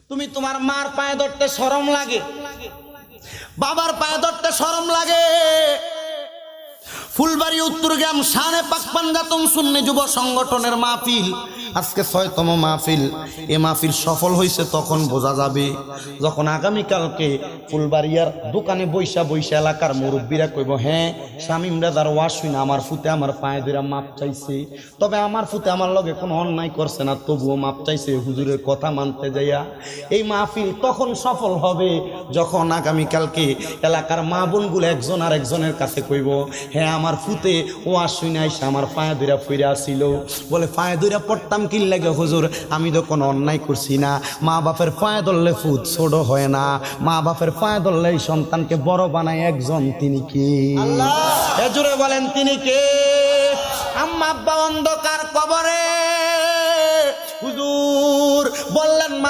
তুমি তোমার মার পায়ে ধরতে শরম লাগে, বাবার পায়ে ধরতে শরম লাগে। ফুলবাড়ি উত্তরগ্রাম শানে পাক পাঞ্জাতন সুন্নি যুব সংগঠনের মাহফিল, আজকে ৬তম মাহফিল। এই মাহফিল সফল হয়েছে তখন বোঝা যাবে যখন আগামীকালকে ফুলবাড়িয়ার দোকানে বৈশা বৈশা এলাকার মুরব্বীরা কইব, হ্যাঁ শামীম রাজার ওয়াজ শুনে আমার ফুতে আমার পায়ে ধরে মাপ চাইছে, তবে আমার ফুতে আমার লগে কোনো অন্যায় করছে না, তবুও মাপ চাইছে হুজুরের কথা মানতে যাইয়া। এই মাহফিল তখন সফল হবে যখন আগামীকালকে এলাকার মা বোনগুলো একজন আর একজনের কাছে কইব, হ্যাঁ আমার ফুতে ওয়াজ শুনে আইসা আমার পায়ে ধরে ফিরে আসছিল, বলে পায়ে ধরে পড়তাম কি লাগে হুজুর, আমি তো কোনো অন্যায় করছি না। মা বাপের পায়ে ধরলে ফুত ছোট হয় না, মা বাপের পায়ে ধরলে এই সন্তানকে বড় বানায় একজন, তিনি কে? আল্লাহ। জোরে বলেন তিনি কে? আম্মা আব্বা অন্ধকার কবরে, হুজুর বললেন মা